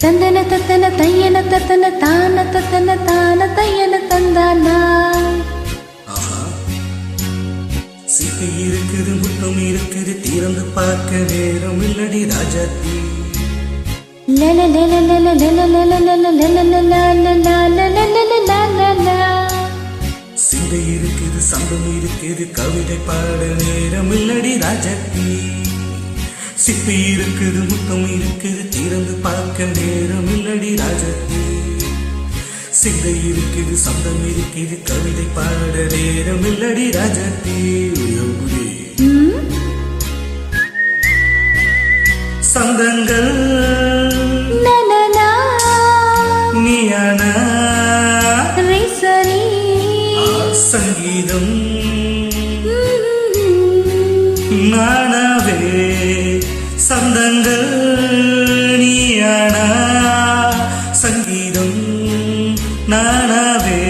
தந்தன தத்தன தையன தத்தன தான தத்தன தான தையன தந்தானா. சீட்டு இருக்குது முத்தம் இருக்குது திறந்து பார்க்க நேரம் இல்லடி ராஜாத்தி. சிந்தை இருக்குது சந்தம் இருக்குது கவிதை பாட நேரம் இல்லடி ராஜாத்தி. சிப்பி இருக்குது முத்தம் இருக்குது திறந்து பார்க்க நேரம் இல்லடி ராஜாத்தி. சிந்தை இருக்குது சந்தம் இருக்குது கவிதை பாட நேரம் இல்லடி ராஜாத்தி. சந்தங்கள் நீயானா சங்கீதம் நானாவே. சந்தங்கள் நீயானா சங்கீதம் நானாவே.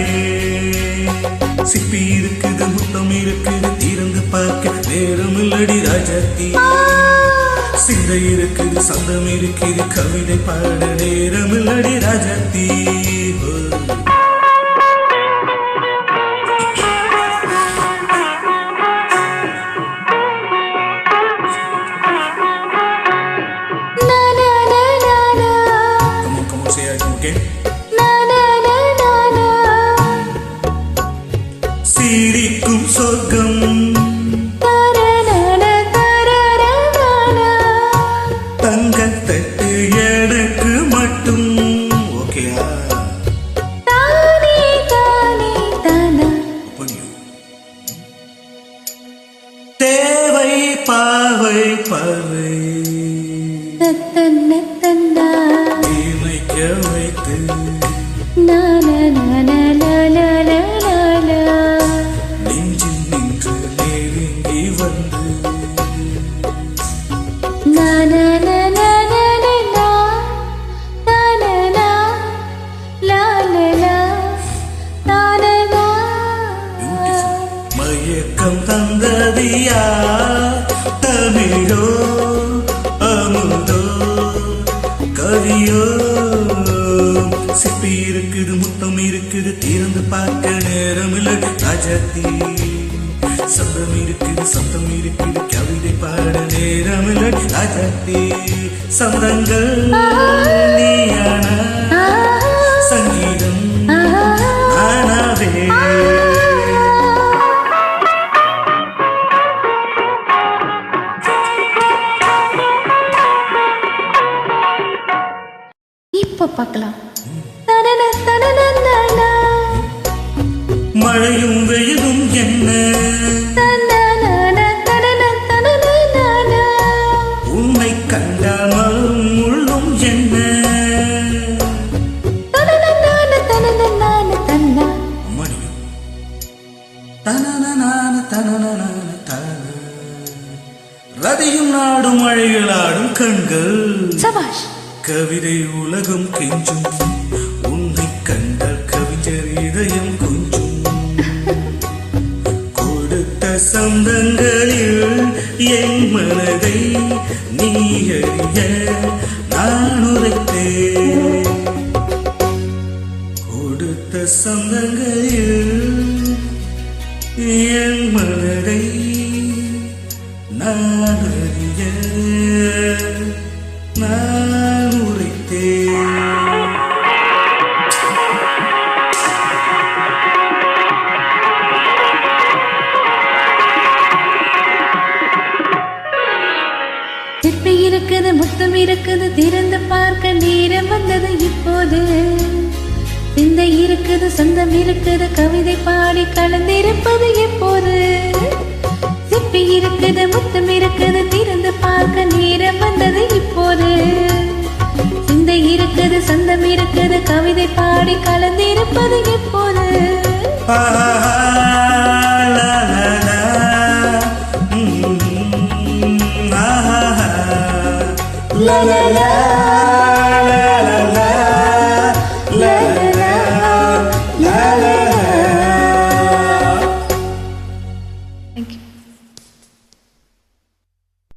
சிப்பி இருக்குது முத்தம் இருக்குது திறந்து பார்க்க நேரம் இல்லடி ராஜாத்தி. சிந்தை இருக்குது சந்தம் இருக்குது கவிதை பாட நேரம் இல்லடி ராஜாத்தி. சிரிக்கும் சொர்க்கம் தங்கத்தட்டு எனக்கு மட்டும். ஓகேயா? தேவை பாவை பாவை இணைக்க வைத்து நெஞ்சில் நின்று நெருங்கி வந்து மயக்கம் தந்ததியா தமிழோ அமுதோ கவியோ. சிப்பி இருக்குது முத்தம் இருக்குது திறந்து பார்க்க நேரம் இல்லடி ராஜாத்தி. சந்தம் இருக்குது சத்தம் இருக்குது கவிதை பாட நேரம் இல்லடி ராஜாத்தி. சந்தங்கள் நீயானா சங்கீதம் நானாவே. இப்ப பார்க்கலாம். மழையும் வெயிலும் என்ன உன்னை கண்டாலும் உள்ளும் என்ன. ரதியும் நாடும் மழைகளாடும் கண்கள் சபாஷ். கவிதை உலகம் கெஞ்சும் உன்னை கண்டால் கவிஞர் இதயம் கொஞ்சும். கொடுத்த சந்தங்களில் என் மனதை நீ அறிய நான் உரைத்தேன். கொடுத்த சந்தங்களில் என் மனதை நான் அறிய நான் உரைத்தேன். சிப்பி இருக்குது முத்தம் இருக்குது திறந்து பார்க்க நேரம் வந்தது இப்போது. சிந்தை இருக்குது சொந்தம் இருக்குது கவிதை பாடி கலந்திருப்பது எப்போது. சிப்பி இருக்குது முத்தம் இருக்குது திறந்து பார்க்க நேரம் வந்தது இப்போது. சிந்தை இருக்குது சொந்தம் இருக்குது கவிதை பாடி கலந்திருப்பது எப்போது. La la la la la la la la la la. Thank you.